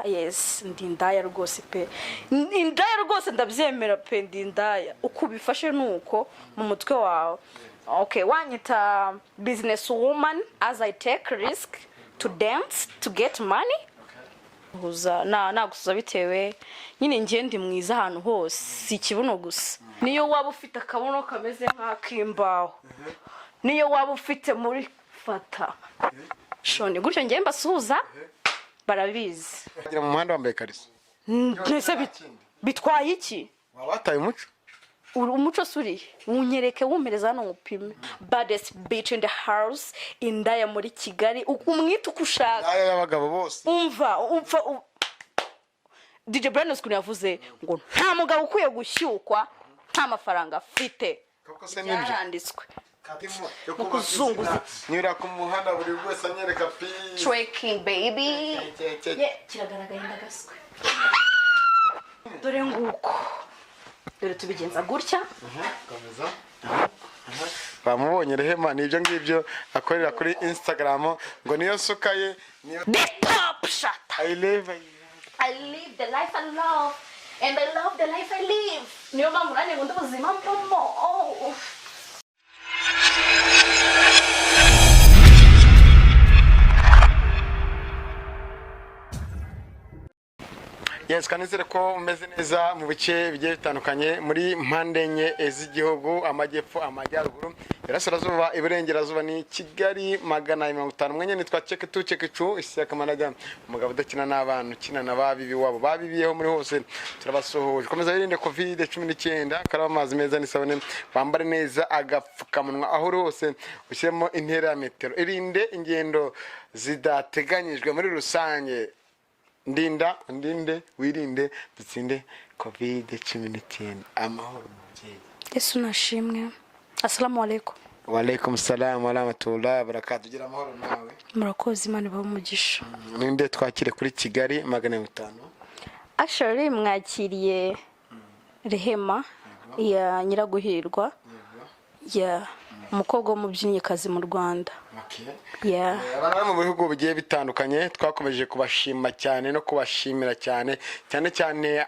Yes, ndindaya rwose pe. Indaya rwose ndabyemera pe ndindaya. Uko ubifashe nuko mu mutwe wawe. Okay, wanyita business woman as I take risk to dance to get money. Huza nagusuza bitewe nyine ngiye ndi mwiza ahantu hose si ikibuno gusa. Niyo waba ufite akabuno kameze nk'akimbaho. Niyo waba ufite muri fata. Shoni gutyo ngiye mbasuhuza barabizi. Agira mu muhanda wambaye kariso. Nese bitwaye iki? Wabataye umuco. Umuco suri unyereke wumereza hano upime. Baddest bitch in the house indaya muri Kigali umwita ukushaka. Indaya y'abagabo bose. Umva DJ Brandon skuni yavuze ngo nta mugabo ukwiye gushyukwa nta mafaranga afite. Koko se nibyo yaranditswe. Katimo yo kuzunguza. Nyura ku muhanda buri wese anyereka pi. Trekking baby. Kiragaragaye ndagaswe. Dore nguko. Dore tubigenza gutya. Komeza. Bamubonye Rehema nibyo ngibyo akorera kuri Instagram ngo niyo sukaye niyo top shot. I live the life I love and I love the life I live. Niyo mpamvu nane ngo ndubuzima mpomo. Yes, kanizere ko umeze neza mu bice bigiye bitandukanye muri mpande enye z'igihugu amajyepfo amajyaruguru irasirazuba iburengerazuba ni Kigali 150 mwenye nitwa ceke ishyaka managa umugabo udakina n'abantu kina nababibi wabo babibiyeho muri hose turabasohoje komeza birinde covid-19 karaba amazi meza n'isabune bambare neza agapfukamunwa aho hose ushyiremo intera ya metero irinde ingendo zidateganyijwe muri rusange ndinde wirinde dutsinde covid-19 amahoro mubyeyi. Yesu nashimwe. Assalamu alaikum. Wa alaikum salam wa rahmatullahi wa barakatuh. Gira amahoro nawe. Murakoze Imana bamugisha. Ninde twakire kuri Kigali 150? Actually mwakiriye Rehema ya Nyiraguhirwa ya umukobwa w'umubyinnyi mu Rwanda. Okay. Abana mu bihugu bigiye bitandukanye twakomeje kubashima cyane no kubashimira cyane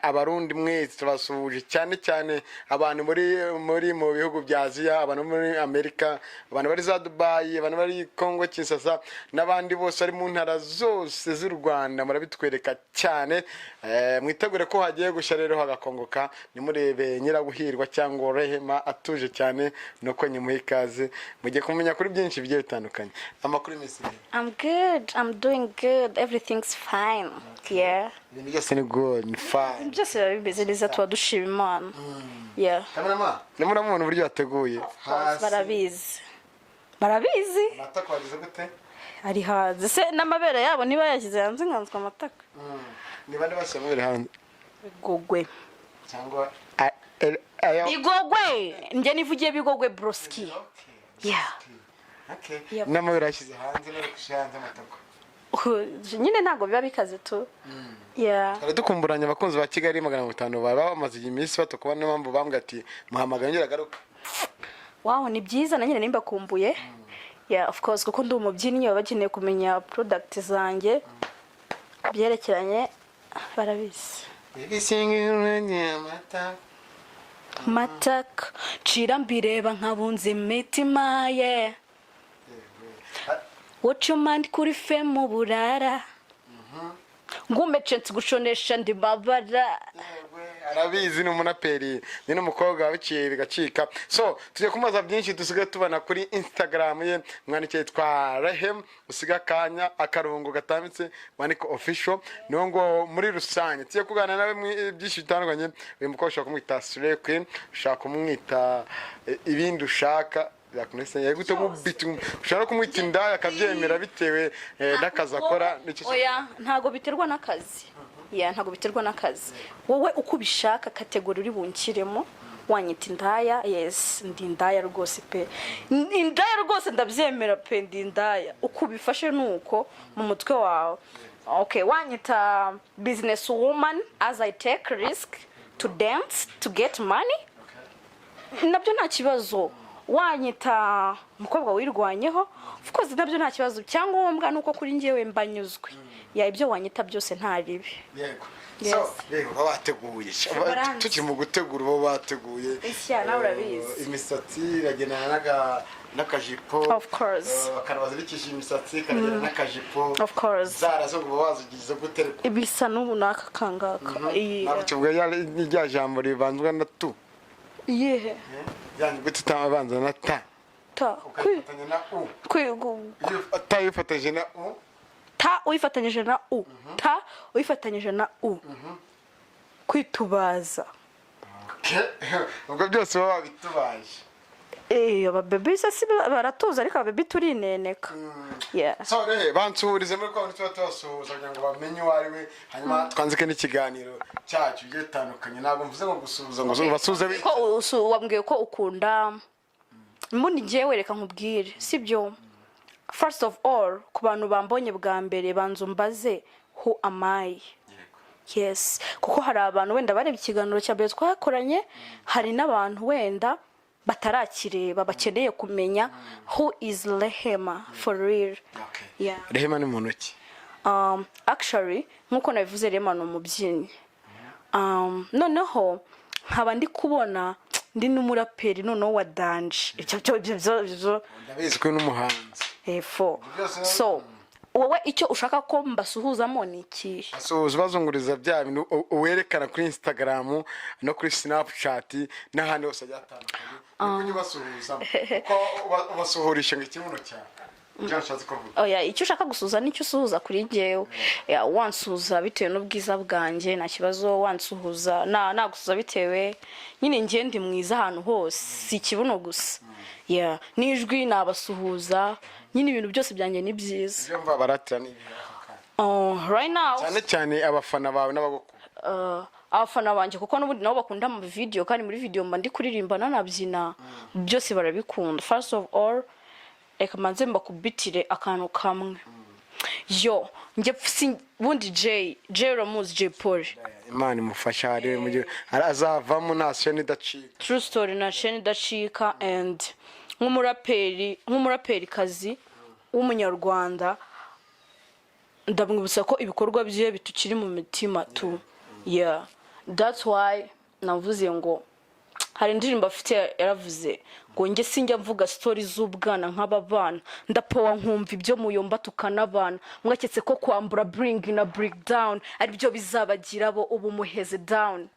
abarundi mwese turabasuhuje cyane abantu muri mu bihugu bya Aziya abantu muri Amerika abantu bari za Dubai abantu bari Congo Kinshasa n'abandi bose ari mu ntara zose z'u Rwanda murabitwereka cyane mwitegure ko hagiye gushya rero hagakongoka nimurebe Nyiraguhirwa cyangwa Rehema atuje cyane nuko nyimuhikaze mugiye kumenya kuri byinshi bigiye bitandukanye. Amakuru mesi. I'm good. I'm doing good. Everything's fine. Okay. Yeah. Ibintu byose ni good, fine. Just bimeze neza twadushima Imana. Yeah. Kamerama, nimurabona uburyo yateguye. Barabizi. Amatako wagize gute? Ari haze. Se n'amabere yabo niba yashyize hanze nganzwa amatako. Niba ndabashye amabere hanze. Bigogwe. Cyangwa Bigogwe. Nje nivugiye bigogwe broski. Yeah. Okay. N'amabere yashyize hanze no kushanza amatako. Nyine ntago biba bikaze tu. Yeah. Ari dukumburanya abakunzi ba Kigali 150 baba bamaze iminsi batokuba n'impamvu bambwa ati muhamagara ngira garuka. Wow, ni byiza na nyine nimba kumbuye. Yeah, of course kuko ndi umubyinnyi babakeneye kumenya product zanjye byerekeranye barabizi. Matak cira mbireba nkabunze imitima ye. What you mind kuri fe mu burara. Ngumece gushonesha ndi babara. Arabizi ni umunaperi ni n'umukobwa wabiciye bigacika. So tujye kumaza byinshi dusigaye tubana kuri Instagram ye mwandikiye twa Rehem usiga kanya akarungo gatambitse wandika official niho ngo muri rusange tujye kugana nawe byinshi bitandukanye uyu mukobwa ushaka kumwita Slay Queen ushaka kumwita ibindi ushaka yakunese yegute mubitu ushaka kumwita indaya akabyemera bitewe n'akazi akora oya ntago biterwa n'akazi. Yeah, ntago biterwa n'akazi. Wowe uko ubishaka kategori uri bunkiremo wanyita indaya. Yes, ndi indaya rwose pe. Indaya rwose ndabyemera pe ndi indaya. Uko ubifashe nuko mu mutwe wawe. Okay, wanyita business woman as I take risk to dance to get money. Nabyo nta kibazo. Wanyita umukobwa wirwanyeho of course nabyo nta kibazo. Cyangwa wombwa nuko kuri ngewe mbanyuzwe. ya ibyo wanyita byose nta ribi. Yego. Yes. So, rero baba bateguye. Tuki mu gutegura baba bateguye. Nshya nawe urabizi. Imisatsi iragendana n'akajipo. Of course. Karabazirikije imisatsi karagendana n'akajipo. Of course. Zara zo ngo bazigize gutereka. Ibisa n'ubu naka kangaka. Nabwo rya jambo ribanzwa na tu. Yehe. Yani gute tamabanza na ta. Ta. Ukayifatanya na u. Ta yifatanyije na u. Ta uyifatanyije na u. Ta uyifatanyije na u. Kwitubaza. Ubwo byose baba bitubaje. Ababebi se baratuza ariko ababebi turineneka. So bansuhurize muri ko tuba tubasuhuza kugira ngo bamenye uwo ari we hanyuma twanzike n'ikiganiro cyacu gitandukanye ntabwo mvuze ngo gusuhuza ngo basuhuze ko wambwiye ko ukunda mbuni jewe reka nkubwire sibyo. First of all ku bantu bambonye bwa mbere banzumbaze who am I? Yes, kuko hari abantu wenda bareba ikiganiro cya mbere twakoranye, hari n'abantu wenda batarakireba bakeneye kumenya who is Rehema for real. Yeah. Rehema ni muntu ki? Actually nkuko nabivuze Rehema ni umubyinnyi. Noneho nkaba ndi kubona ndi n'umuraperi noneho wa danje. Ibyo ndabizi ko n'umuhanzi. So wowe icyo ushaka ko mbasuhuzamo ni iki? Asuhuza bazunguriza bya bintu uwerekana kuri Instagram no kuri Snapchat n'ahandi hose byatandukanye. Niko basuhuza kuko basuhurisha ikibuno cyane. Byashatse kuvuga. Oya icyo ushaka gusuhuza nicyo usuhuza kuri jewe. Wansuhuza bitewe n'ubwiza bwanjye nta kibazo, wansuhuza nagusuhuza bitewe nyine ngiye ndi mwiza ahantu hose si ikibuno gusa. Nijwi nabasuhuza nyine ibintu byose byanjye ni byiza. Byumva baratira ni. Right now cyane abafana bawe n'abagukunda. Abafana banje kuko n'ubundi nabo bakunda mu video kandi muri video mba ndi kuririmba nanabyina byose barabikunda. First of all reka manze mbakubitire akantu kamwe. Yo nge bundi J Ramuzi J Paul. Imana imufasha ari mu azavamo nashya n'idacika. True story nashya n'idacika and nk'umuraperi kazi w'umunyarwanda ndamwibutsa ko ibikorwa bye bitukiri mu mitima tu. That's why navuze ngo hari indirimbo afite yaravuze ngo nge sinjya mvuga story z'ubwana nk'ababana ndapowa nkumva ibyo muyomba tukanabana mwaketse ko kwambura bring na breakdown ari byo bizabagira bo ubu muheze down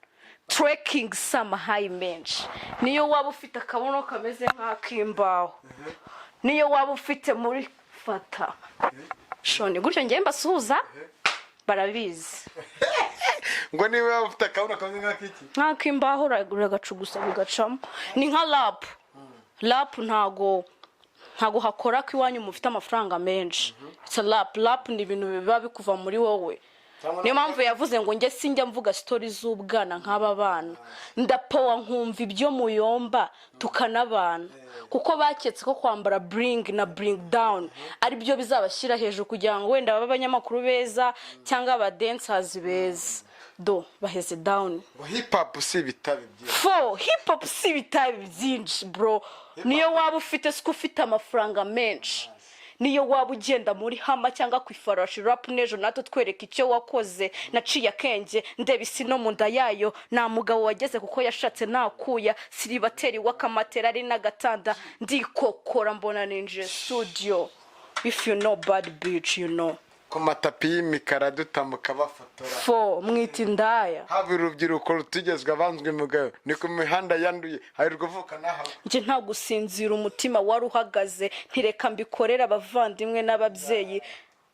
trekking some high mensch. Niyo waba ufite akabono kameze nk'akimbaho, niyo waba ufite muri fata shoni gutyo ngiye mbasuhuza barabizi. Ngo niba ufite akabono kameze nk'akiki nk'akimbaho uragacu gusa bigacamo ni nka rap ntago hakora ko iwanyu mufite amafaranga menshi. It's a rap ni ibintu biba bikuva muri wowe. Niyo mpamvu yavuze ngo nge sinjya mvuga story z'ubwana nk'aba bana ndapowa nkumva ibyo muyomba tukanabana kuko baketse ko kwambara bring na bring down ari byo bizabashyira hejuru kugira ngo wenda b'abanyamakuru beza cyangwa aba dancers beza do baheze down. Hip hop si bitabi byinshi. Hip hop si bitabi byinshi bro. Niyo waba ufite siko ufite amafaranga menshi, niyo waba ugenda muri hama cyangwa kwifarashi rap nejo nato twereka icyo wakoze naciye akenge ndebe isi no munda yayo nta mugabo wageze kuko yashatse nakuya siribateri wakamatera ari nagatanda ndikokora mbona ninje studio. If you know bad bitch you know. Ku matapi y'imikara dutamuka bafotora. Mwita indaya. Haba urubyiruko rutugezwa abanzwe mugayo ni ku mihanda yanduye hari rwuvuka naho. Nje nta gusinzira umutima wari uhagaze ntireka mbikorera abavandimwe n'ababyeyi.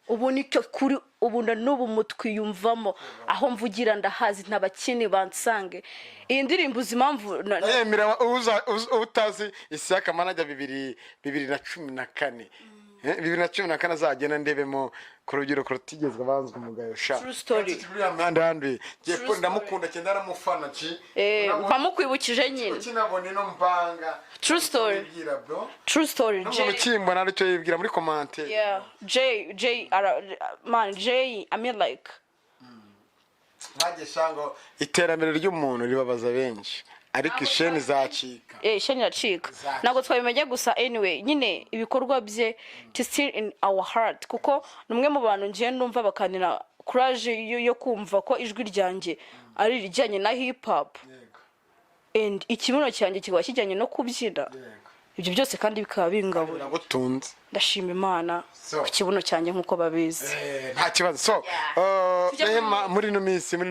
Ubu nicyo kuri ubu n'ubu mutwiyumvamo aho mvugira ndahazi ntabakini bansange. Iyi ndirimbo uzimamvu yemera utazi isaka manager 2014 2014 azagenda ndebemo ku rubyiruko rutigezwe abanzwe umugayo sha. True story. Kuri amanda handwe jepo ndamukunda cyenda naramufana ci. Mpamukwibukije nyine. Kinabone no mbanga. True story. True story. Ntabwo kimbona aricyo yibwira muri comment. J I mean like Nage shango iterambere ry'umuntu ribabaza benshi ariko isheni zacika isheni iracika ntabwo twabimenya gusa anyway nyine ibikorwa bye to still in our heart kuko numwe mu bantu ngiye numva bakanira courage yo kumva ko ijwi ryanjye ari rijyanye na hip hop and ikibuno cyanjye kikaba kijyanye no kubyina ibyo byose kandi bikaba bingabura gutunze ndashima Imana ku kibuno cyanjye nkuko babizi nta kibazo so muri no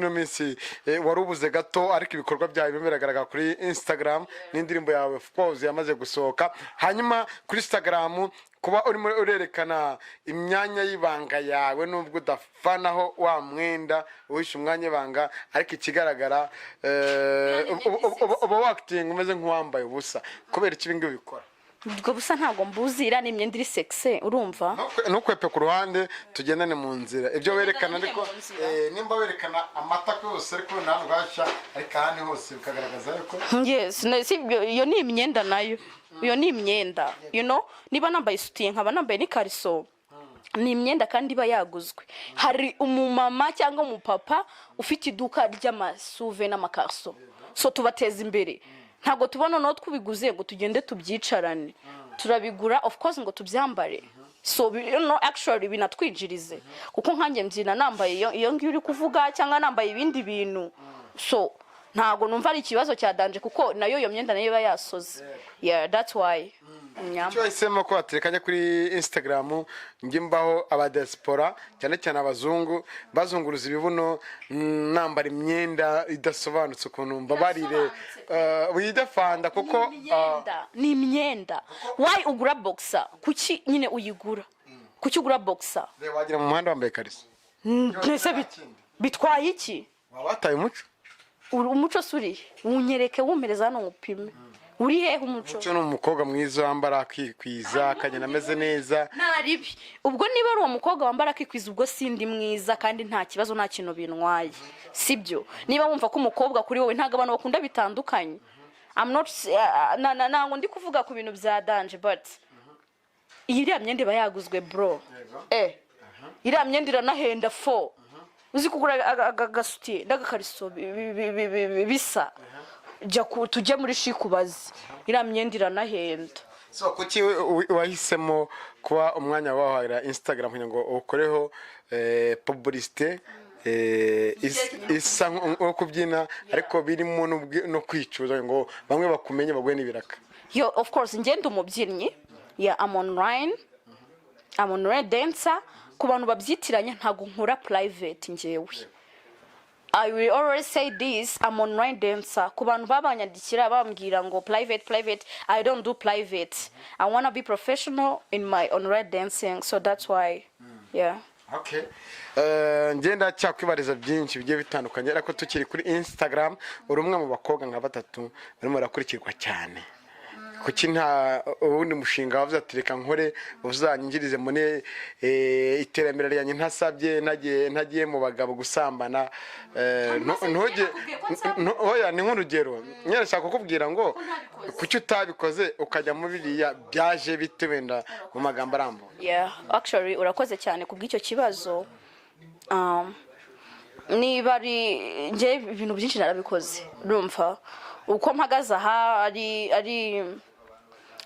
minsi warubuze gato ariko ibikorwa byawe bimeragaragara kuri Instagram n'indirimbo yawe of course yamaze gusohoka hanyuma kuri Instagram kuba urimo urerekana imyanya y'ibanga yawe nubwo udafanaho wa mwenda uhisha umwanya ibanga ariko ikigaragara uba acting umeze nk'uwambaye ubusa kubera ikibingo bikora ubwo busa ntago mbuzira ni imyenda iri sexy urumva ntukwepe ku ruhande tugendane mu nzira ibyo werekana ariko nimba werekana amatako yose ariko nta rwashya ariko ahandi hose bikagaragaza yuko yes iyo ni imyenda nayo iyo ni imyenda you know niba nambaye isutiye nkaba nambaye n'ikariso ni imyenda kandi iba yaguzwe hari umumama cyangwa umupapa ufite iduka ry'amasuve n'amakarso so tubateza imbere ntago tubona no twubiguze ngo tugende tubyicarane turabigura of course ngo tubyambare so you know actually binatwinjirize kuko nkanjye mbyina nambaye iyo ngiyo uri kuvuga cyangwa nambaye ibindi bintu so ntago numva ari ikibazo cya danje kuko nayo iyo myenda nayo iba yasoze yeah that's why icyo isemo ko aterekanye kuri Instagram ngimbaho aba diaspora cyane cyane abazungu bazunguruza ibibuno nambara imyenda idasobanutse ukuntu mbabarire uyidafanda kuko ni imyenda why ugura boxer kuki nyine uyigura kuki ugura boxer wagira mu muhanda wambaye kariso nese bitwaye iki wataye umuco suri unyereke wumereza hano ngupime uri hehe umuco no umukobwa mwiza wambara akikwiza akagenda ameze neza naribi ubwo niba ari uwo mukobwa wambara akikwiza ubwo sindi mwiza kandi nta kibazo nta kintu bintwaye sibyo niba wumva ko umukobwa kuri wowe ntago abantu bakunda bitandukanye I'm not nango ndi kuvuga ku bintu bya danje but iriya myenda iba yaguzwe bro iriya myenda iranahenda fo uzi kugura agasutiye n'agakariso bisa tujye muri shikubazi iriya myenda iranahenda so kuki wahisemo kuba umwanya wahagira Instagram kugira ngo ukoreho publicité isa nko kubyina ariko birimo no kwicuza ngo bamwe bakumenye bagwe n'ibiraka yo of course ngenda umubyinnyi I'm online dancer ku bantu babyitiranya ntago nkora private ngewe I will always say this I'm online dancer ku bantu babanyandikira bambwira ngo private I don't do private I want to be professional in my online dancing so that's why yeah okay ngenda cyakwibariza byinshi bigiye bitandukanye ariko tukiri kuri Instagram uri umwe mu bakobwa nka batatu barimo rakurikirwa cyane kuki nta ubundi mushinga wavuze ati reka nkore uzanyingirize muri iterambere ryanjye ntasabye ntagiye mu bagabo gusambana oya ni nk'urugero nyerashaka kukubwira ngo kuki utabikoze ukajya mu biriya byaje bitewenda mu magambo arambuye yeah actually urakoze cyane kubw'icyo kibazo niba ari nje ibintu byinshi narabikoze urumva uko mpagaze aha ari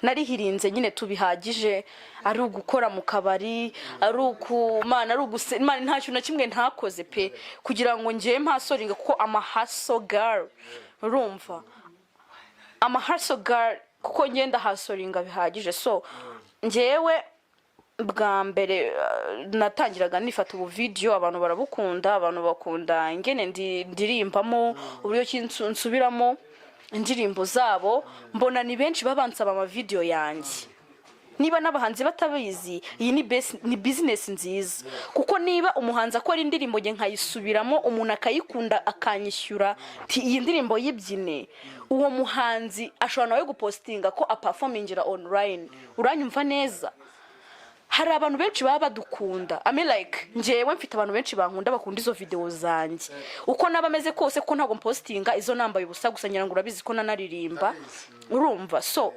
narihirinze nyine tubihagije ari ugukora mu kabari ari ukumana ari ugusema nta kintu na kimwe ntakoze pe kugira ngo ngiye mpasoringa kuko hustle girl urumva hustle girl kuko ngenda hasoringa bihagije so ngewe bwa mbere natangiraga nifata ubu video abantu barabukunda abantu bakunda ingene ndirimbamo uburyo nsubiramo indirimbo zabo mbona ni benshi babansaba ama video yanjye niba nabahanzi batabizi iyi ni business nziza kuko niba umuhanzi akora indirimbo nge nkayisubiramo umuntu akayikunda akanyishyura iyi ndirimbo yibyine uwo muhanzi ashobora nawe gupostinga ko aperformingira online uranyumva neza hari abantu benshi baba badukunda njewe mfite abantu benshi bankunda bakunda izo video zanjye uko nabameze kose ko ntago postinga izo nambaye ubusa gusa nyirango urabizi ko nanaririmba urumva so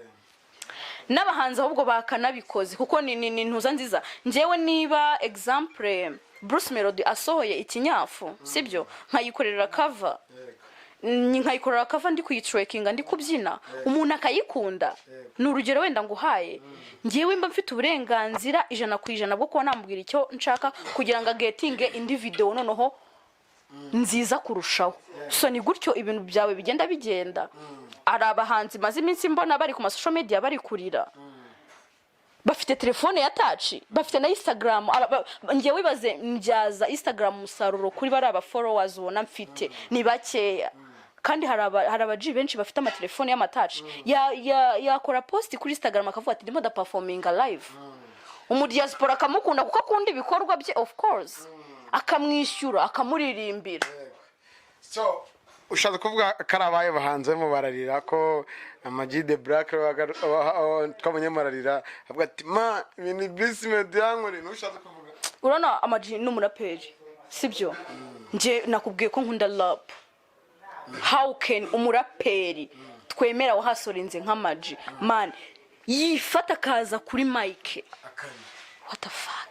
n'abahanzi ahubwo bakanabikoze kuko ni ntuza nziza njewe niba example Bruce Melody asohoye ikinyafu sibyo nkayikorera cover nkayikorera kava ndi kuyitrakinga ndi kubyina umuntu akayikunda ni urugero wenda nguhaye ngiyewe mba mfite uburenganzira 100% bwo kuba nambwira icyo nshaka kugira ngo agetinge indi video noneho nziza kurushaho so ni gutyo ibintu byawe bigenda ari abahanzi maze iminsi mbona bari ku social media bari kurira bafite telefone ya touch bafite na Instagram ngiye wibaze mbyaza Instagram musaruro kuri bari aba followers ubona mfite ni bakeya kandi hari abaji benshi bafite ama telefone ya touch yakora post kuri Instagram akavuga ati ndimo da performing live umudiaspora akamukunda kuko akunda ibikorwa bye of course akamwishyura akamuririmbira so ushatse kuvuga karabaye bahanzemo bararira ko Amag the Black twabonye mararira avuga ati ma ni business yankore nushatse kuvuga urana Amag n'umuraperi sibyo nje nakubwiye ko nkunda rap how can umuraperi twemera wahasorinze nk'Amag man yifata kaza kuri mic what the fuck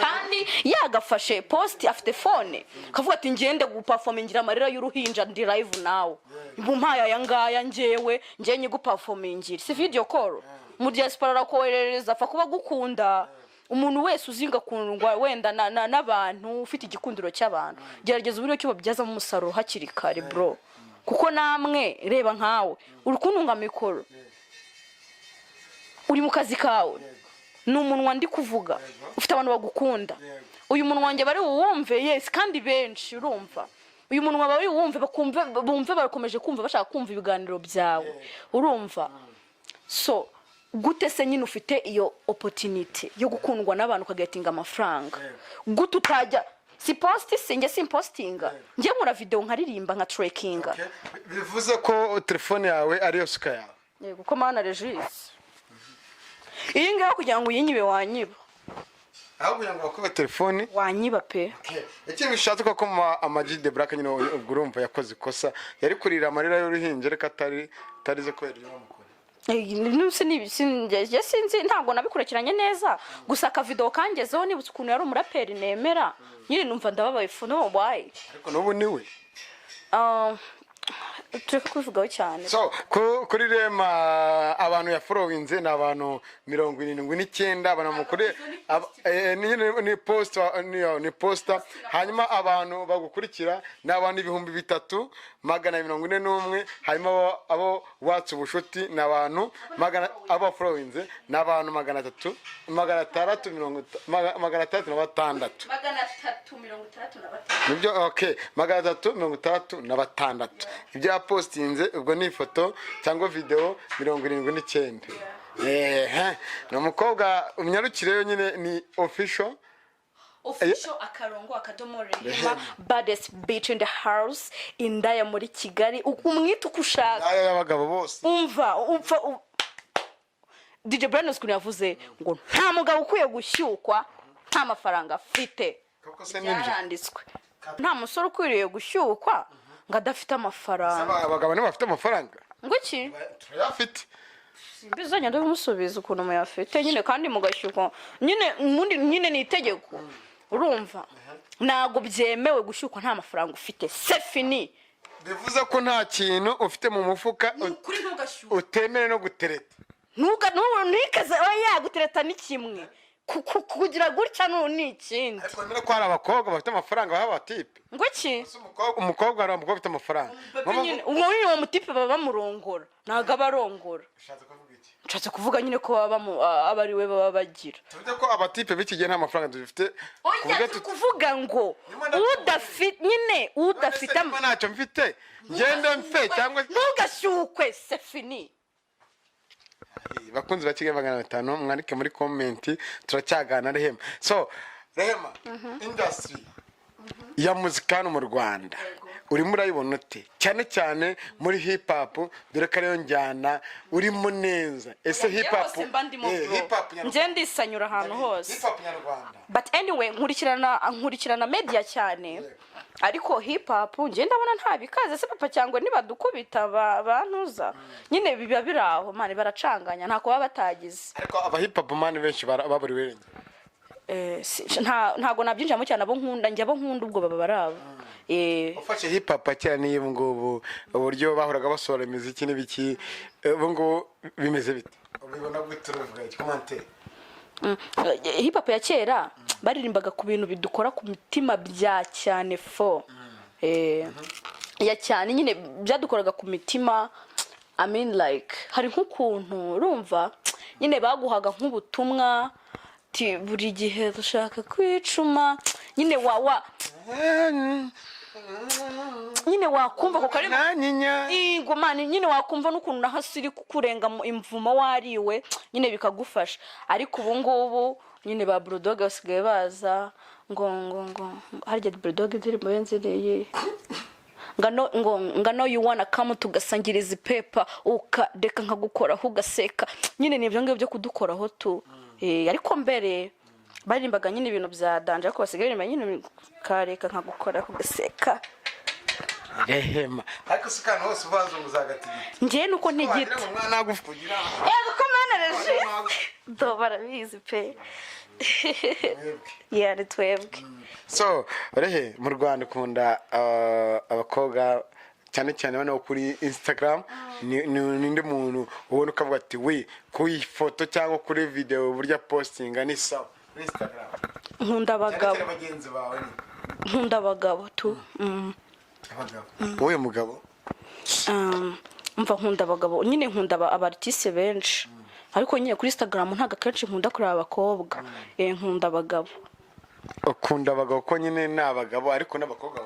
kandi yagafashe post afite phone kavuga ati ngende guperformingira amarira y'uruhinja ndi live now ibumpaya yangaya njewe ngenye guperformingira si video call mu diaspora koherereza afa kuba gukunda umuntu wese uzinga kundwa wenda n'abantu ufite igikundiro cy'abantu gerageza uburyo cyo babyaza mu musaruro hakiri kare bro kuko namwe reba nkawe urukununga mikoro uri mu kazi kawe n'umunwa ndi kuvuga ufite abantu bagukunda uyu munwa wanjye bari uwumve yes kandi benshi urumva uyu munwa bari uwumve bumve barakomeje kumva bashaka kumva ibiganiro byawe urumva so gute se nyine ufite iyo opportunity yo gukundwa n'abantu kagatinga amafaranga gute utajya si post singe simpostinga ngiye nkora video nkaririmba nka trackinga bivuze ko telefone yawe ari yo suka yawe yego ko mana regis iyi ngaho kugira ngo uyinyibe wanyiba aho kugira ngo bakube telefone wanyiba pe ikintu bishatse ko Amag the Black nyine urumva yakoze ikosa yari kurira amarira y'uruhinja reka tarize ko yari mukora sinzi ntabwo nabikurikiranye neza gusa ka video kangezeho nibutse ukuntu yari umuraperi nemera nyine numva ndababaye no why ariko n'ubu niwe tureka kuvugaho cyane so kuri Rema abantu ya followinze na abantu 79 abanamukore ni poster hanyuma abantu bagukurikira n'abantu 3,341 hanyuma abo watse ubushuti n'abantu abo followinze n'abantu 366 nibyo okay 366 ibyo postinze ubwo ni ifoto cyangwa video 79 no mukobwa umnyarukireyo nyine ni official akarongo akadomore baddest bitch in the house indaya muri Kigali umwita ukushaka aya y'abagabo bose umva DJ Brandon skuni yavuze ngo nta mugabo ukwiye gushyukwa nta mafaranga afite yaranditswe nta musore ukwiriye gushyukwa ngo adafite amafaranga abagabo nibo bafite amafaranga ngo iki turayafite bizanya ndamusubiza ukuntu muyafite nyine kandi mugashyuka nyine ni itegeko urumva nago byemewe gushyukwa nta mafaranga ufite sefini bivuze ko nta kintu ufite mu mufuka utemere no gutereta ntukaze oya gutereta ni kimwe kugira gutya ni ikindi ariko ngira ko hari abakobwa bafite amafaranga baba batipe ngo iki umukobwa ari umukobwa ufite amafaranga uwo mutipe baba bamurongora ntago abarongora nshatse kuvuga nyine ko aba ari we baba bagira tuvuge ko abatipe b'ikigihe nta mafaranga dufite kuvuga ngo udafite ntacyo mfite ngende mfe cyangwa ntugashyukwe sefini bakunzi ba Kigali 500 mwandike muri comment turacyagana Rehema so Rehema industry ya muzika mu Rwanda urimo urayibona ute cyane muri hip hop dore ko ariyo njyana urimo neza ese hip hop nje ndisanyura ahantu hose hip hop nyarwanda but anyway nkurikirana media cyane ariko hip hop nje ndabona nta bikaze se papa cyangwa nibadukubita bantuza nyine biba biraho mani baracanganya ntako baba batagize ariko aba hip hop mani benshi baburi werenge ntago nabyinjamo cyane abo nkunda njye abo nkunda ubwo baba barabo ufashe hip hop cyane n'iyo ngubu uburyo bahoraga basohora imiziki n'ibiki ubu ngubu bimeze bite ubibona gute uruvuga iki komante hip hop ya kera baririmbaga ku bintu bidukora ku mitima bya cyane ya cyane nyine byadukoraga ku mitima I mean like hari nk'ukuntu urumva nyine baguhaga nk'ubutumwa buri gihe dushaka kwicuma nyine nyine wakumva ko kari ingomani nyine wakumva n'ukuntu nahasiri kukurenga imvumo wariwe nyine bikagufasha ariko ubu ngubu nyine ba bulldog basigaye baza ngo harya bulldog indirimbo yenzereye ngano you wanna come tugasangiriza ipepa ukadeka nkagukoraho ugaseka nyine nibyo ngibyo byo kudukoraho ariko mbere baririmbaga nyine ibintu bya danje ariko basigaye baririmba nyine kareka nkagukoraho ugaseka rehema ariko sikana hose ubazunguzaga ngiye nuko ntigita umwana agufugira komenereje ndobara bizi pe ni twebwe so rehe mu Rwanda ukunda abakobwa cyane cyane bano kuri Instagram ninde muntu ubona ukavuga ati we kuri foto cyangwa kuri video burya postinga ni sawa kuri Instagram nkunda abagabo nkunda abagabo wowe mugabo mva nkunda abagabo nyine nkunda abartiste benshi ariko nyine kuri Instagram ntaga kenshi nkunda kureba abakobwa nkunda abagabo ukunda abagabo ko nyine n'abagabo ariko n'abakobwa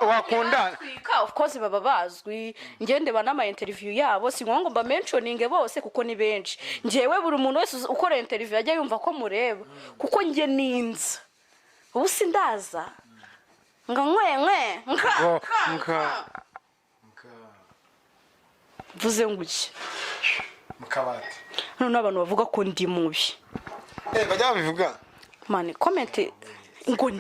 wakunda of course baba bazwi ngende bana ama interview yabo si ngo mba mentioning bose kuko ni benshi njewe buri muntu wese ukora interview ajya yumva ko mureba kuko nge ninza ubu sindaza nkwe vuze nguki mukabati none abantu bavuga ko ndi mubi bajya babivuga mani comment ngo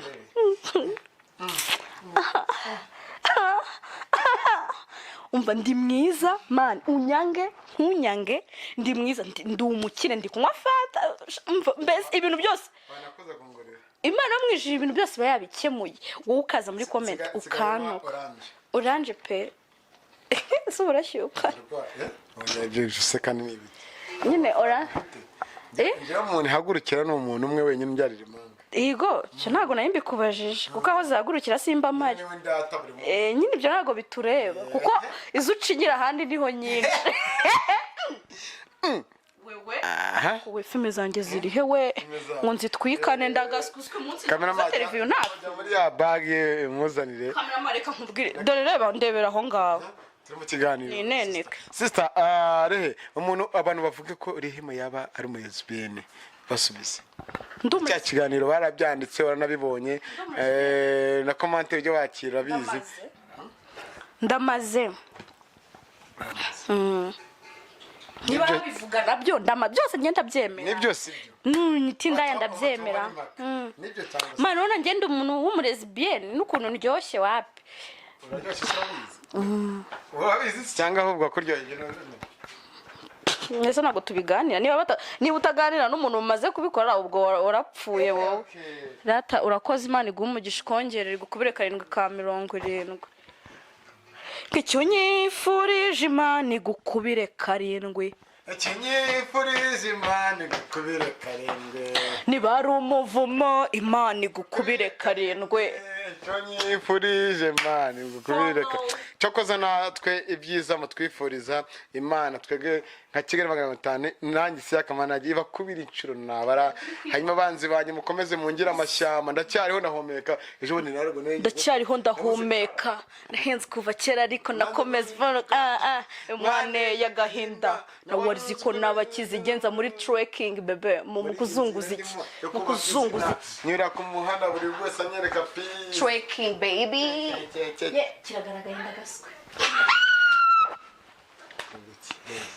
umva ndi mwiza man unyange ntunyange ndi mwiza ndi umukire ndi kunywa fata mbese ibintu byose banakoza kongorera Imana mwijije ibintu byose bayabikemuye wowe ukaza muri comment ukanuka orange pe so urashyuka ibyo useka nibi nyine orange njya umuntu hagurukira n'umuntu umwe wenyine mbyarira impanga Igo cyo ntago nayimbi kubajije kuko aho zagurukira simba mari nyine ibyo ntago bitureba kuko izucinyira ahandi niho nyinshi wewe filme zanjye ziri hewe ngo nzitwikane ndagaskuswe munsi ya televiziyo nta muri ya bage muzanire kamera reka nkubwire dore reba ndebera aho ngaho turi mu kiganiro nineneke sister rehe umuntu abantu bavuga ko rehema yaba ari mu lesbienne basubize cya kiganiro barabyanditse baranabibonye na commentaire byo wakira bizi ndamaze niba bivuga nabyo ndama byose ngenda byemera nibyo sibyo nitinda ndabyemera nibyo cyangwa mana none ngenda umuntu w'umulesbienne n'ukuntu ndyoshye wapi uraryoshye cyangwa wabizi cyangwa ahubwo kuryoheye nese nago tubiganira niba utaganira n'umuntu umaze kubikora ubwo warapfuye wowe rata urakoze Imana igumugisha kongerera gukubire 770 kicyunyifurije Imana igukubire 7 kinyifurije Imana igukubire 7 niba ari umuvumo Imana igukubire 7 kinyifurije Imana igukubire cyokoza natwe ibyiza mutwifuriza Imana twege nka Kigali 500 nanjye siyakamanagiye bakubira incuro nabara hanyuma banzi banye mukomeze mungira amashyamba ndacyariho ndahumeka ejo bundi narego ndacyariho ndahumeka nahenze kuva kera ariko nakomeza umwane yagahinda na wariziko nabakizigenza muri trekking bebe mu kuzunguza iki mu kuzunguza nyura ku muhanda buri wese anyereka pi trekking baby kiragaragaye ndagaswe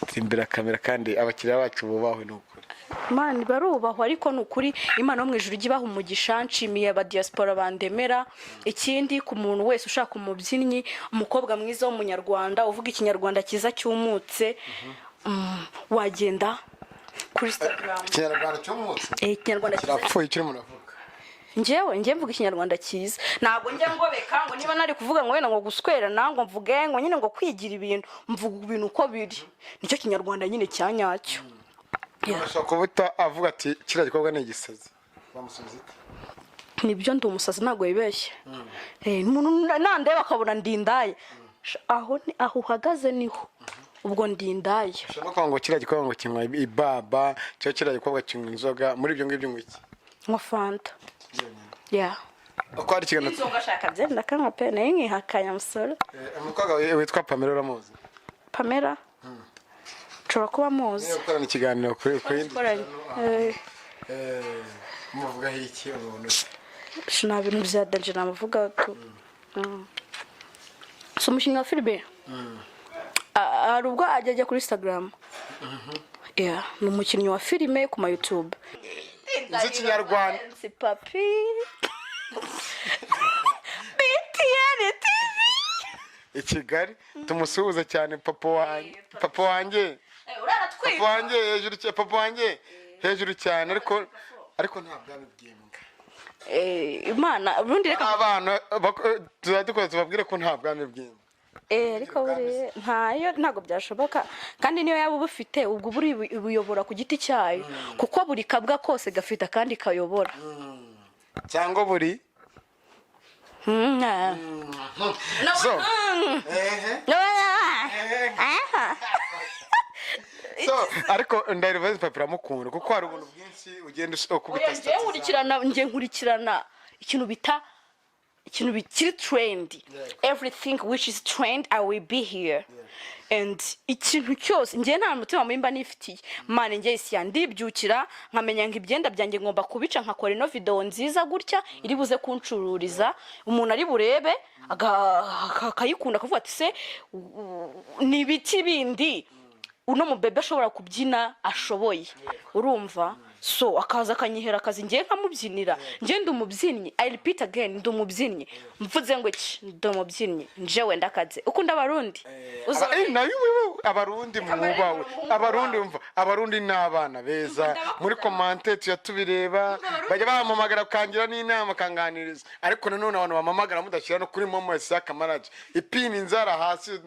timbira kamera kandi abakiriya bacu bubahwe n'ukuri Imana barubahwa ariko n'ukuri Imana mu ijuru igibaha umugisha nshimiye aba diaspora bandemera ikindi ku muntu wese ushaka umubyinnyi umukobwa mwiza w'umunyarwanda uvuga ikinyarwanda kiza cyumutse wagenda kuri Instagram ikinyarwanda cyumutse ikinyarwanda kirapfuye kiri mu navuga njye mvuga ikinyarwanda cyiza ntabwo njye ngobeka ngo niba nari kuvuga ngo wenda ngo guswera nango mvuge ngo nyine ngo kwigira ibintu mvuga ibintu uko biri nicyo kinyarwanda nyine cyanyacyo ashaka kubuta avuga ati kira gikorwa ni igisazi bamusubiza iki nibyo ndi umusazi ntabwo yibeshye nande bakabona ndindaye aho uhagaze niho ubwo ndindaye ushaka ko ngo kira gikorwa ngo kinywa ibaba cyo kira gikorwa kinywa inzoga muri ibyo ngibyo ngo iki nka fanta uko ari kiganiro inzoga shaka byenda kanka pe nayo nkihakanya musore umukobwa witwa Pamela uramuzi Pamela nshobora kuba muzi gukorana ikiganiro kuri muvuga iki umuntu nta bintu bya danje namuvuga tu so umushinga wa filime hari ubwo ajya kuri Instagram ni umukinnyi wa filime ku ma YouTube z'ikinyarwanda si papi BTN TV i Kigali tumusuhuza cyane papa wanjye papa wanjye hejuru cyane ariko nta bwami bw'imbwa Imana ubundi reka abana tuzadukora tubabwire ko nta bwami bw'imbwa ariko buri ntago byashoboka kandi niyo yaba ubufite ubwo buri buyobora ku giti cyayo kuko buri kabwa kose gafite kandi kayobora cyangwa buri ariko ndarivaze papira mukunda kuko hari ubuntu bwinshi ugenda ukubita ngiye nkurikirana ikintu bikiri trendy everything which is trend I will be here and ikintu cyose ngiye nta mutima mimba nifitiye mane ngiye isi yandibyukira nkamenya ngo ibyenda byanjye ngomba kubica nkakora ino video nziza gutya iri buze kuncururiza umuntu ari burebe akayikunda akavuga ati se ni ibiki bindi uno mubebe ashobora kubyina ashoboye urumva so akaza akanyihera akazi ngiye nkamubyinira ngiye ndi umubyinnyi I repeat again ndi umubyinnyi mvuze ngo iki ndi umubyinnyi nje wenda akaze ukunda abarundi nayo abarundi mwubawe abarundi n'abana beza muri komante tuyatubireba bajya bahamamagara kangira n'inama kanganiriza ariko nanone abantu bamamagara mudashyira no kuri momo Isaac Manager ipini inzara hasi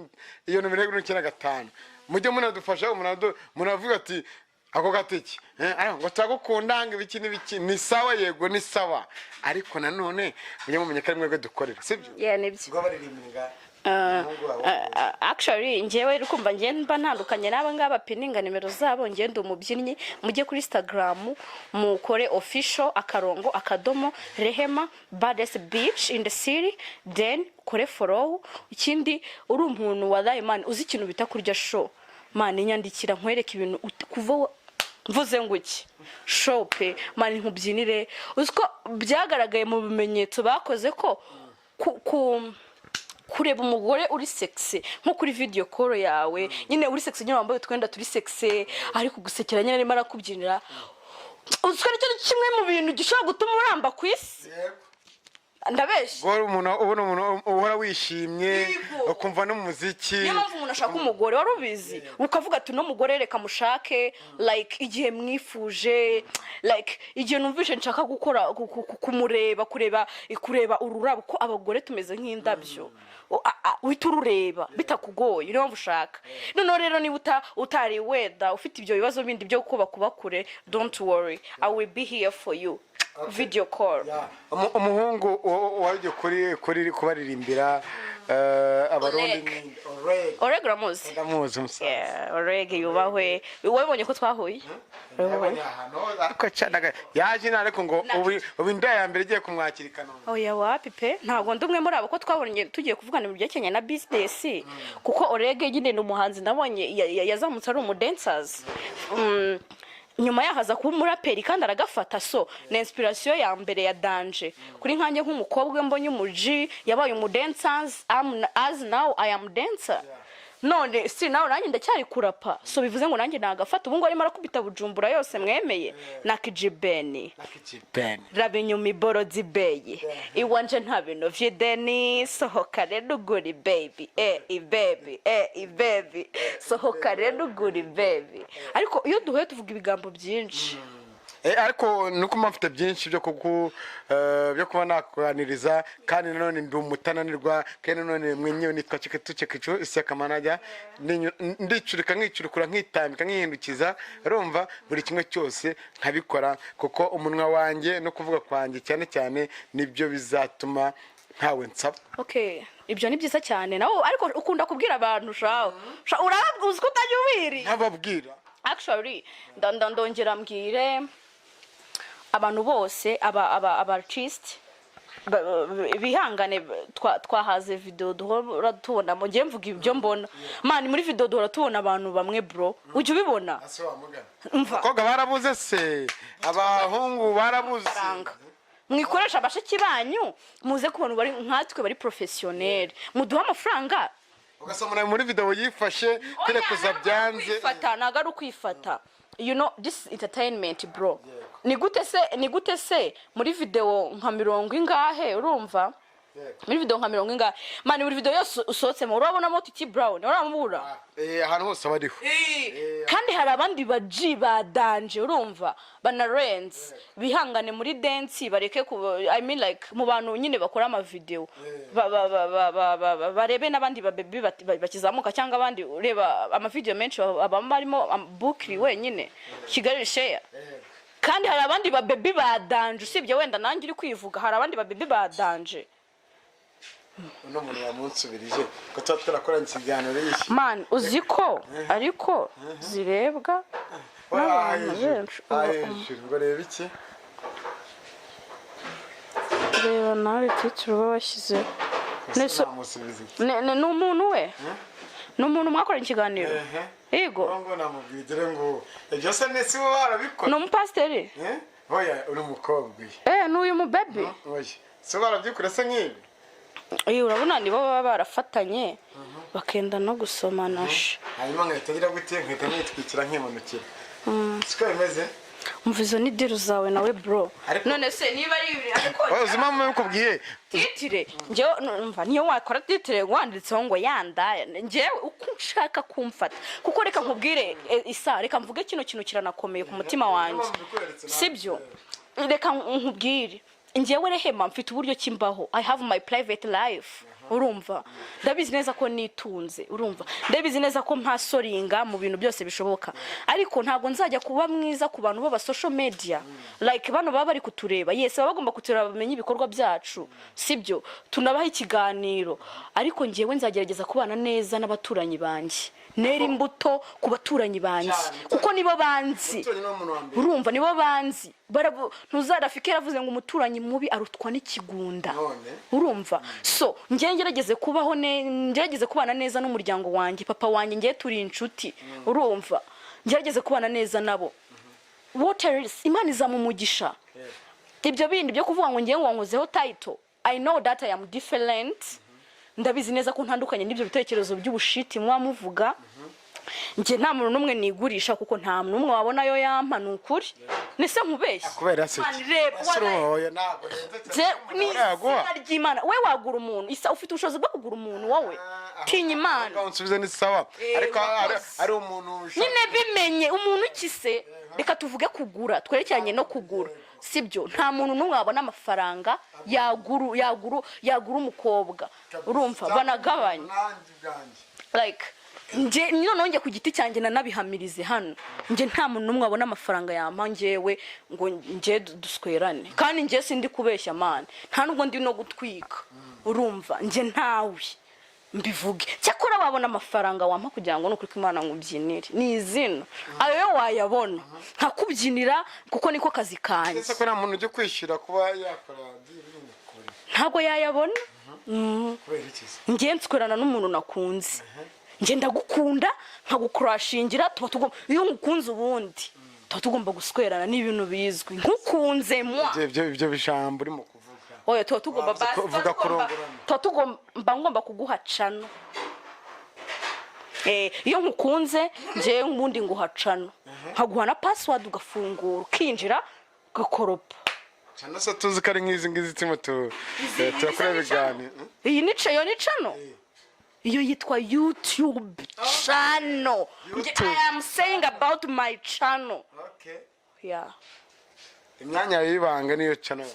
iyo numero 95 mujye munadufasha munavuga ati ako gatiki ngo tagukunda ngo ibiki n'ibiki ni sawa yego ni sawa ariko nanone mujye mumenye ko ari mwebwe dukorera sibyo nibyo ngo baririmbira actually ngewe rukumva ngiye mba ntandukanye n'aba ngaba pininga nimero zabo ngiye ndi umubyinnyi mujye kuri Instagram mukore official akarongo akadomo Rehema baddest bitch in the city then kore follow ikindi uri umuntu wa man uzi ikintu bita kurya show man nyandikira nkwereka ibintu kuva mvuze ngo iki show pe man nkubyinire uziko byagaragaye mu bimenyetso bakoze ko kureba umugore uri sexy nko kuri video call yawe nyine uri sexy nyine wambaye twenda turi sexy ariko gusekera nyine arimo arakubyinira uziko ari cyo kimwe mu bintu gishobora gutuma uramba ku isi ndabeshe gore umuntu ubona umuntu uhora wishimye ukumva no muziki niyo mpamvu umuntu ashaka umugore wari ubizi ukavuga ati no mugore reka mushake like igihe mwifuje like igihe numvishe nshaka gukora kumureba kureba ururabo ko abagore tumeze nk'indabyo witurureba bitakugoye niyo mpamvu ushaka noneho rero niba utari weda ufite ibyo bibazo bindi byo kuba kure don't worry I will be here for you video call umuhungu waje kuri kubaririmbira abarundi Oreg Ramozi Oreg yubahwe wabonye ko twahuye ariko cyanaga yaje nareko ngo ubinda ya mbere igiye kumwakirikana oya wapi pe ntabwo ndumwe muri abo ko twabonye tugiye kuvugana mu byekenye na business kuko Oreg nyine n'umuhanzi nabonye yazamutse ari umudancers nyuma yahaza kuba umuraperi kandi aragafata so na inspiration ya mbere ya danje kuri nkanjye nk'umukobwa mbonye umuji yabaye umudancers as now I am dancer none si nawe nanjye ndacyari kurapa so bivuze ngo nanjye nagafata ubu ngo arimo arakubita Bujumbura yose mwemeye nakijibeni rabinyumi borozi beye iwanje nta bintu vy'ideni sohoka rero uguri baby baby sohoka rero uguri baby ariko iyo duhuye tuvuga ibigambo byinshi ariko nuko mfite byinshi byo kuba nakuganiriza kandi nanone ndi umutananirwa kandi nanone mwenyewe nitwa Tukicu ishyaka manager ndicurika nkicurukura nkitambika nkihindukiza urumva buri kimwe cyose nkabikora kuko umunwa wanjye no kuvuga kwanjye cyane cyane nibyo bizatuma ntawe nsaba. Okay, ibyo ni byiza cyane nawe ariko ukunda kubwira abantu shaho urabuze ko utajya ubiri ntababwira actually ndongera mbwire abantu bose aba artist bihangane twahaze video duhora tubona mu gihe mvuga ibyo mbona man muri video duhora tubona abantu bamwe bro ujye ubibona koga barabuze se abahungu barabuze mwikoresha abashiki banyu muze kubona bari nkatwe bari professionnel muduha amafaranga ugasomana muri video yifashe kire kuza byanze fata nagaru kwifata you know this is entertainment bro ni gute se muri video nka 70 ingahe urumva muri video nka 70 ingahe mani muri video yose usotse mu urabona mo Titi Brown uramubura ahantu hose abariho kandi hari abandi baji badanje urumva banarenze bihangane muri dance bareke I mean like mu bantu nyine bakora ama video barebe nabandi babebi bakizamuka cyangwa abandi ureba ama video menshi abamarimo bukri wenyine Kigali share kandi hari abandi babebi badanje usibye wenda nanjye uri kwivuga hari abandi babebi badanje uno muntu yamunsubirije ko twakora ikiganiro yishi man uziko ariko zirebwa n'abantu benshi ngo reba iki reba nawe titiro bashyize ne n'umuntu we n'umuntu mwakora ikiganiro yego ngo namubwire ngo ibyo se nesi wo barabikora no mupasteri oya uri umukobwa n'uyu mu baby oya so barabyikora se nkibi urabona nibo baba barafatanye bakenda no gusomana hanyuma nkahita gute nkahita nitwikira nk'imanukira siko bimeze umvizo ni diru zawe nawe bro none se niba ari ibiri ariko uzima mu bikubwiye titire njye numva niyo wakora titire wanditseho ngo yandaya njye uko nshaka kumfata kuko reka nkubwire isa reka mvuge kino kintu kiranakomeye ku mutima wanjye sibyo reka nkubwire njyewe rehema mfite uburyo kimbaho I have my private life urumva ndabizi neza ko nitunze urumva ndabizi neza ko mpasoringa mu bintu byose bishoboka ariko ntago nzajya kuba mwiza ku bantu baba social media like bano baba bari kutureba yes baba bagomba kutureba bamenye ibikorwa byacu sibyo tunabaha ikiganiro ariko njyewe nzagerageza kubana neza n'abaturanyi banjye neri imbuto ku baturanyi banjye kuko nibo banzi urumva nibo banzi ntuzarafike yaravuze ngo umuturanyi mubi arutwa n'ikigunda urumva so ngerageze kubaho ngerageze kubana neza n'umuryango wanjye papa wanjye ngiye turi inshuti urumva ngerageze kubana neza nabo water is Imana izamumugisha ibyo bindi byo kuvuga ngo ngiye wankozeho title I know that I am different ndabizi neza ko ntandukanye n'ibyo bitekerezo by'ubushiti mwamuvuga nje nta muntu numwe nigurisha kuko nta muntu numwe wabona yo yampa nukuri nese nkubeshye kubera se oya ntabwo ry'Imana we wagura umuntu isa ufite ubushobozi bwo kugura umuntu wowe tinya Imana unsubize ni sawa ariko ari umuntu nyine bimenye umuntu ukise reka tuvuge kugura twerekeranye no kugura sibyo nta muntu numwe wabona amafaranga yaguru umukobwa urumva banagabanya like nje nononge ku giti cyanjye nanabihamirize hano nje nta muntu numwe wabona amafaranga yampa njewe ngo nje duswerane kandi nje sindi kubeshya man nta nubwo ndi no gutwika urumva nje ntawe mbivuge cyakora wabona amafaranga wampa kugira ngo nuko Imana ngubyinire ni izino ayo wayabona nkakubyinira kuko niko kazi kanje ese ko nta muntu ujye kwishyura kuba yakora ntago yayabona kubera iki ngiye nswerana n'umuntu nakunze nje ndagukunda nkagukrashingira tuba tugomba iyo ngukunze ubundi tuba tugomba guswerana n'ibintu bizwi nkukunze mwa ibyo bijambo urimo kuvuga oya tuba tugomba kuvuga kurongorana tuba tugomba ngomba kuguhacana iyo nkukunze nje ngundi nguhacana nkaguha na password ugafungura ukinjira gakoropa cyane se tuzi ko ari nk'izi ngizi turakora ibiganiro iyi ni cano iyo yitwa YouTube channel I am saying about my channel okay yeah imyanya y'ibanga niyo cano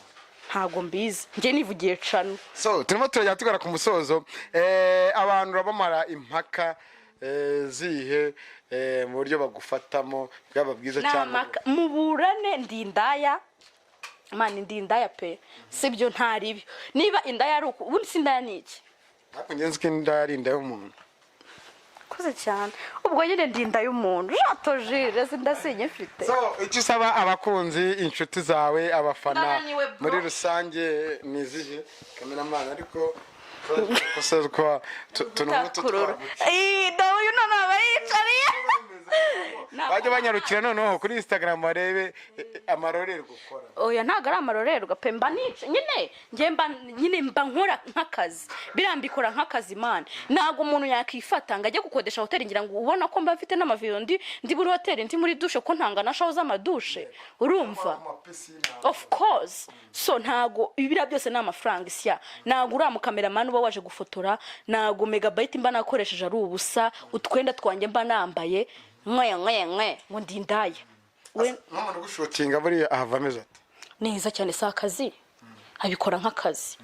ntago mbizi njye nivugiye cano. So turimo turajya tugara ku musozo, abantu urabamara impaka zihe mu buryo bagufatamo bwaba bwiza cyane muburane ndindaya mani ndindaya pe sibyo ntaribi niba indaya ari uko ubundi sindaya niki ariko ngenzi ko indaya ari indaya y'umuntu koze cyane ubwo nyine ndinda y'umuntu jatojire sindasinye mfite. So icyo usaba abakunzi inshuti zawe abafana muri rusange nizihe cameraman ariko kusazwa tunumututwa dawe yuno nabayicariye bajya banyarukira noneho kuri Instagram barebe amarorerwa ukora. Oya ntago ari amarorerwa pe mba nice nyine mba nkora nk'akazi birambikora nk'akazi man ntago umuntu yakifata ngo ajye gukodesha hoteli ngira ngo ubona ko mba mfite n'amaviyo ndi muri hoteli ndi muri dushe ko ntanga nashaho z'amadushe urumva of course. So ntago ibira byose ni amafaranga isya ntago uri cameraman uba waje gufotora ntago megabyte mba nakoresheje ari ubusa utwenda twanjye mba nambaye mwe ngo ndindaya we n'umuntu gushutinga buri ahavameza ati neza cyane sa akazi abikora nk'akazi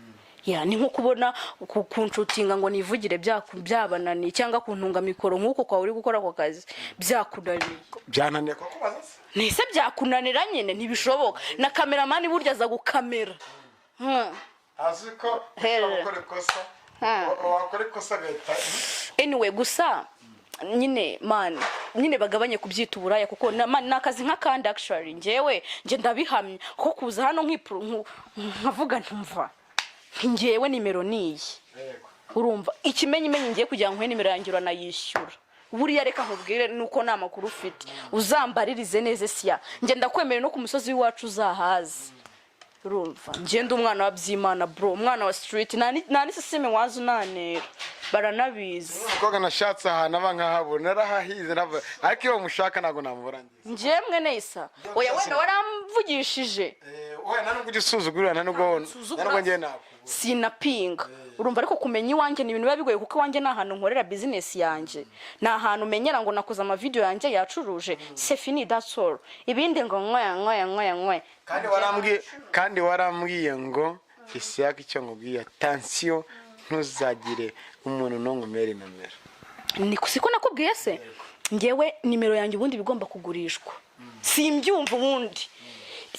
ya ni nko kubona kunshutinga ngo nivugire byabanani cyangwa kuntunga mikoro nkuko kwa uri gukora ako kazi byakunaniye byananiye ko kubaza nese byakunanira nyine ntibishoboka na cameraman burya aza gukamera aziko wakora ikosa gahita anyway gusa nyine bagabanye kubyita uburaya kuko nakazi nk'akandi actually nje ndabihamya ko kuza hano nkavuga ntumva ngewe nimero niyi urumva ikimenyimenyi ngiye kugira ngo nimero yanjye uranayishyura buriya reka nkubwire nuko nta makuru ufite uzambaririze neza siya nge ndakwemera no ku musozi w'iwacu uzahaze urumva ngende umwana wa byimana bro umwana wa street nani sisime wazo nanera baranabizi koga nashatse ahantu abankahabona narahahize ariko iyo mushaka nago namuburangiza njemwe neza oya wenda waramvugishije oya nanu kugisuzugurira nubwo ngiye nako sinapinga urumva ariko kumenya iwanjye ni ibintu biba bigoye kuko iwanjye nta hantu nkorera business yanjye nta hantu menyera ngo nakoze ama video yanjye yacuruje c'est fini that's all ibindi ngo nkwe kandi warambwiye ngo isiyaka icyo ngubwiye attention ntuzagire umuntu numeri ni kusiko nakubwiye se ngewe nimero yanjye ubundi bigomba kugurishwa simbyumva ubundi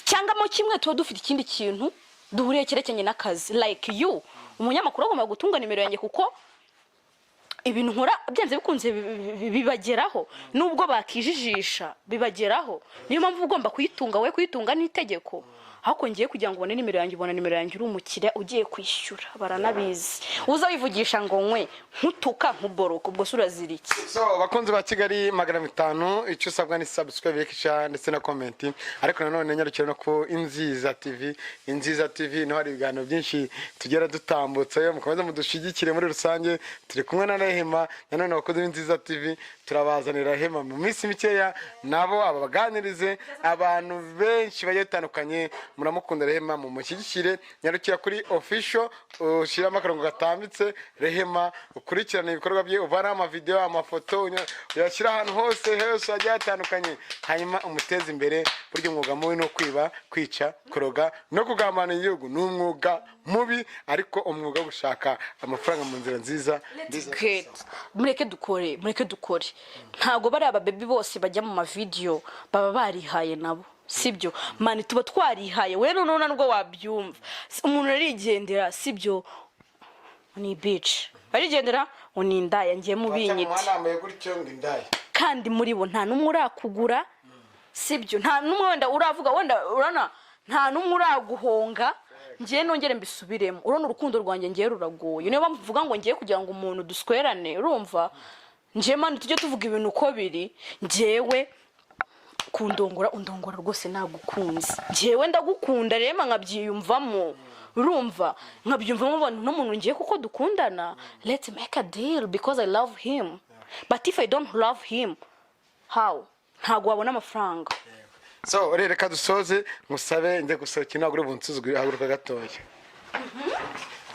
cyangwa mo kimwe tuba dufite ikindi kintu duhuriye cyerekenye n'akazi like you umunyamakuru agomba gutunga nimero yanjye kuko ibintu nkora byanze bikunze bibageraho nubwo bakijijisha bibageraho niyo mpamvu ugomba kuyitunga we kuyitunga n'itegeko hako ngiye kugira ngo ubone nimero yanjye ubona nimero yanjye uri umukire ugiye kwishyura baranabizi uza wivugisha ngo nkwe nkutuka nkuboroka ubwo sura ziriki. So bakunze ba Kigali 500 icyo usabwa ni subscribe like ndetse na comment ariko nanone nyarukire no ku Inziza TV no hari ibiganiro byinshi tugera dutambutse mukomeze mudushigikire muri rusange turi kumwe na Rehema nanone bakoze Inziza TV turabazanira Rehema mu minsi mikeya nabo abaganirize abantu benshi bagiye batandukanye muramukunda Rehema mu mushyigikire nyarukira kuri official ushira amakarongo gatambitse Rehema ukurikirana ibikorwa bye uvana ama video amafoto uyashyira ahantu hose hagiye hatandukanye hanyuma umuteze imbere buryo umwuga mubi no kwiba kwica kuroga no kugambana igihugu n'umwuga mubi ariko umwuga gushaka amafaranga mu nzira nziza mureke dukore ntago bari aba baby bose bajya mu ma video baba barihaye nabo sibyo mani tuba twarihaye we none nubwo wabyumva umuntu arigendera sibyo ni bitch arigendera unindaya ngiye mu binyiti kandi muri bo nta numwe urakugura sibyo nta numwe wenda uravuga wenda urana nta numwe uraguhonga ngiye nongere mbisubiremo urona urukundo rwanjye ngiye ruragoye niyo bamvuga ngo ngiye kugira ngo umuntu duswerane urumva ngiye mani tujye tuvuga ibintu uko biri ngiyewe undongora rwose nagukunze ngiyewe ndagukunda rema nkabyiyumvamo urumva nkabyumvamo abantu n'umuntu ngiye kuko dukundana let's make a deal because I love him but if I don't love him how ntago wabona amafaranga. So reka dusoze musabe nde gusohoka nagure bunsuzugura haguruka gatoya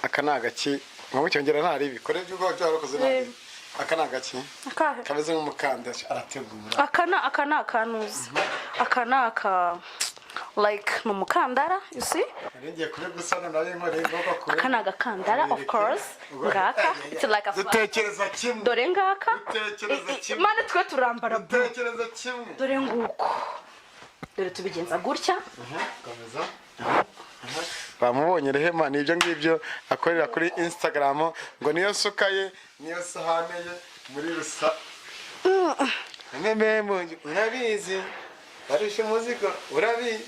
akanagaki mu cyongera ntari bikore by'ubwo cyarakoze nabi akanagaki kameze nk'umukanda arategura akana akanuza akanaka like ni umukandara you see ngiye kuri gusana nawe nkore ngoko kure aka ni agakandara of course ngaka it's like a dutekereza kimwe dore ngaka dutekereza kimwe mane twe turambara dutekereza kimwe dore nguko dore tubigenza gutya komeza bamubonye Rehema nibyo ngibyo akorera kuri Instagram ngo niyo sukaye niyo sahane ye muri rusa Meme urabizi barusha muziko urabizi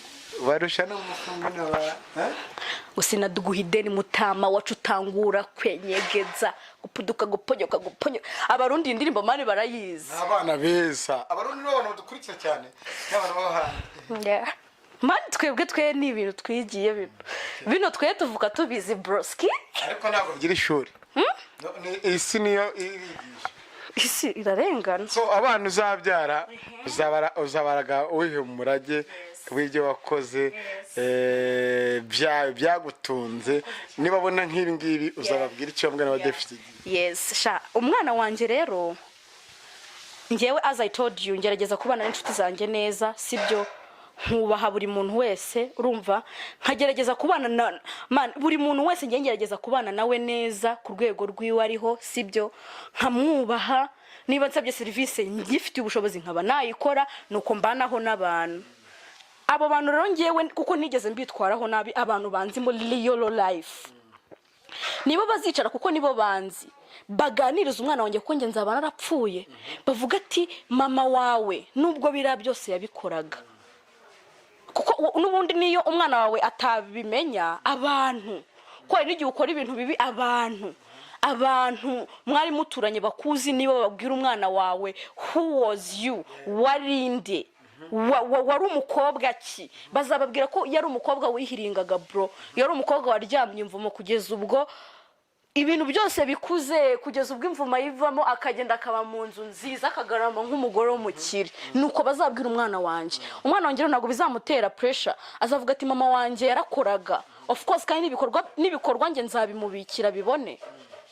barusha no mufungana ba usinaduguhideni mutama wacu utangura kwenyegeza gupuduka guponyoka abarundi indirimbo mani barayizi abana beza abarundi n'abantu badukurikira cyane n'abantu bahanga mani twebwe twe ni ibintu twigiye bino twe tuvuka tubizi broski ariko ntabwo bigira ishuri isi niyo irigisha isi irarengana so abantu uzabyara uzabaraga uwihe umurage w'ibyo wakoze byagutunze niba abona nk'ibi ngibi uzababwira icyo mbwa n'abadafite yes sha umwana wanje rero ngewe as I told you ngerageza kubana n'inshuti zanjye neza sibyo nkubaha buri muntu wese urumva nkagerageza kubana na man buri muntu wese ngerageza kubana nawe neza ku rwego rw'iwe ariho sibyo nkamwubaha niba nsabye service ngifite ubushobozi nkaba nayikora nuko mbanaho n'abantu abo bantu rero ngewe kuko nigeze mbitwaraho nabi abantu banzi mo real life nibo bazicara kuko nibo banzi baganiriza umwana wanjye ko nge nzaba narapfuye bavuga ati mama wawe nubwo bira byose yabikoraga kuko nubundi niyo umwana wawe atabimenya abantu ko ari n'igihe ukora ibintu bibi abantu mwari muturanye bakuzi nibo babwira umwana wawe who was you warinde wari umukobwa ki bazababwira ko yari umukobwa wihiringaga bro yari umukobwa waryamye imvumo kugeza ubwo ibintu byose bikuze kugeza ubwo imvuma yivamo akagenda akaba mu nzu nziza akagarama nk'umugore w'umukire nuko bazabwira umwana wanjye ntabwo bizamutera pressure azavuga ati mama wanjye yarakoraga of course kandi n'ibikorwa nge nzabimubikira bibone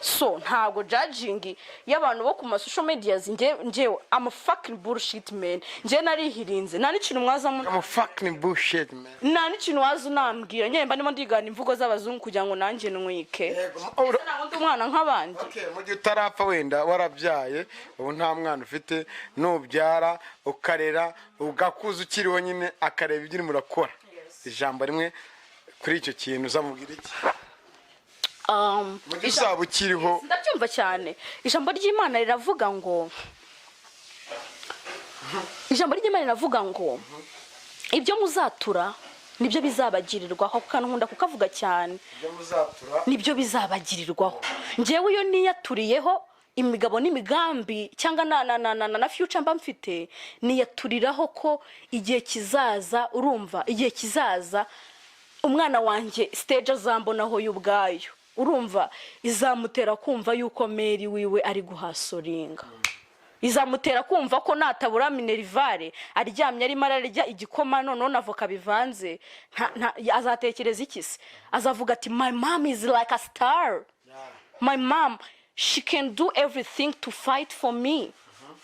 so ntago judging y'abantu bo ku social media ngewe I'm a fucking bullshit man nge narihirinze nta n'ikintu mwazamo I'm a fucking bullshit man nta n'ikintu wazunambwira nyemba ndimo ndigana imvugo z'abazungu kugira ngo nanjye nwike ntabwo ndi umwana nk'abandi okay mu gihe utarapfa wenda warabyaye ubu nta mwana ufite nubyara ukarera ugakuza ukiriho nyine akareba ibyo murakora ijambo rimwe kuri icyo kintu uzamubwira iki uzaba ukiriho ndabyumva cyane ijambo ry'Imana riravuga ngo ibyo muzatura nibyo bizabagirirwaho kandi nkunda kukavuga cyane nibyo bizabagirirwaho ngewe iyo niyaturiyeho imigabo n'imigambi cyangwa na future mba mfite niyaturiraho ko igihe kizaza urumva igihe kizaza umwana wanjye stage azambonaho y'ubwayo urumva izamutera kumva yuko meri wiwe ari guhasoringa izamutera kumva ko natabura minerivare aryamye arimo ararya igikoma none navoka bivanze azatekereza iki se azavuga ati my mom is like a star my mom she can do everything to fight for me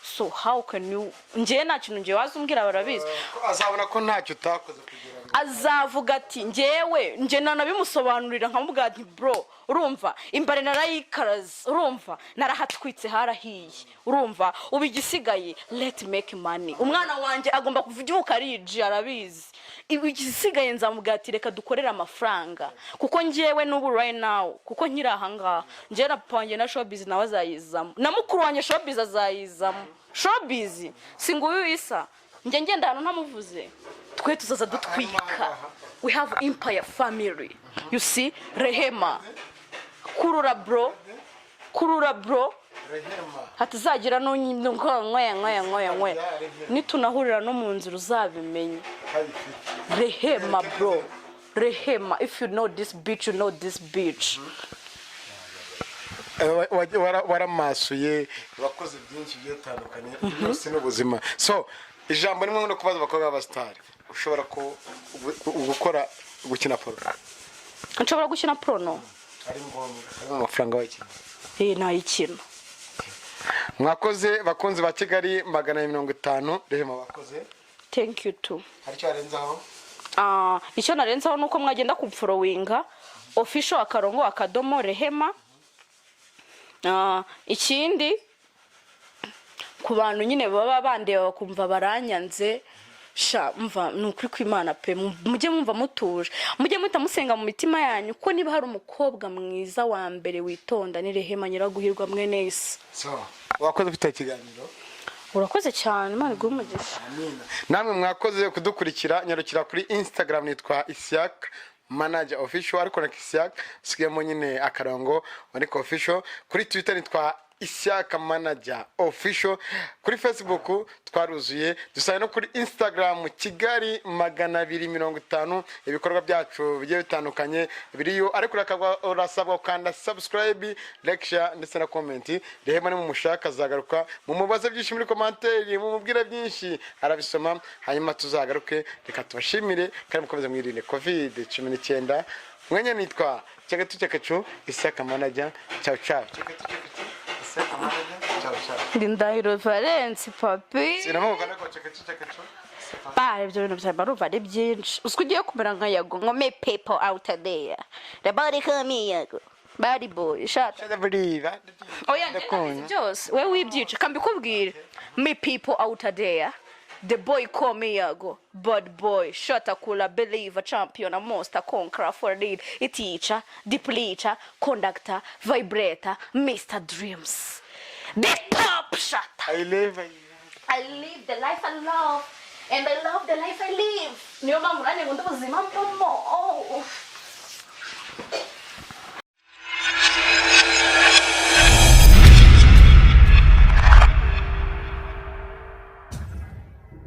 so how can you nje nta kintu nje wazumbwira barabizi azabona ko ntacyo utakoze kugira ngo azavuga ati ngewe nje nanabimusobanurira nkamubwira ati bro urumva imbare narayikaraza urumva narahatwitse harahiye urumva ubigisigaye let make money umwana wanjye agomba kuvuga ariji arabizi ibigisigaye nzamubwira ati reka dukorera amafaranga kuko ngewe n'ubu right now kuko nkiri ahanga nje rapanye na showbiz nawe azayizamo na mukuru wanjye showbiz azayizamo showbiz singuyu isa nje ngenda hano ntamuvuze twe tuzaza dutwika we have empire family you see Rehema kurura bro hatuzagira ngoya nitunahurira no mu nzira uzabimenye Rehema bro Rehema if you know this bitch you know this bitch waramasuye wakoze byinshi byatandukanye byose n'ubuzima so ijambo nimwe no kubaza abakobwa b'abastari ushobora ko gukora gukina porno nshobora gukina porno ari ngombwa ari amafaranga w'ikina nayikina mwakoze bakunzi ba Kigali 150 Rehema bakoze thank you too hari cyo arenzaho icyo narenzaho nuko mwagenda kumfolowinga official akarongo akadomo rehema. Ikindi ku bantu nyine baba bandeba bakumva baranyanze sha mva nukuri kw'Imana pe mujye mumva mutuje mujye muhita musenga mu mitima yanyu ko niba hari umukobwa mwiza wa mbere witonda ni Rehema Nyiraguhirwa mwene isi. Wakoze ufite ikiganiro. Urakoze cyane Imana iguhe umugisha. Namwe mwakoze kudukurikira nyarukira kuri Instagram nitwa Isiak Manager Official ariko na Isiak sigemo nyine akarongo ariko official. Kuri Twitter nitwa Isiak Manager Official. Kuri Facebook twaruzuye dusaye no kuri Instagram Kigali 250 ibikorwa byacu bigiye bitandukanye biriyo ariko urasabwa kanda subscribe, like, share ndetse na comment. Rehema ni mumushaka zagaruka mu mubaze byinshi muri commentaire mu mubwira byinshi arabisoma hanyuma tuzagaruke reka tubashimire kandi mukomeze mwirinde COVID-19. Mwenye nitwa Cyagetu Isiak Manager. Ciao ciao. Ndindahiro Valence papi. Sinamuka nako Cyagetu. Ibyo bintu bya baruva ari byinshi. Usiko ugiye kumera nka Yago ngo me people out there. The body come Yago. Body boy shut. Oya byose we wibyice kambikubwire. Me people out there. The boy call me Yago, bad boy, shut a cooler, believer, champion, a monster, conqueror, for lead, a teacher, depleter, conductor, vibrator, Mr. Dreams. The top shot. I live the life I love, and I love the life I live.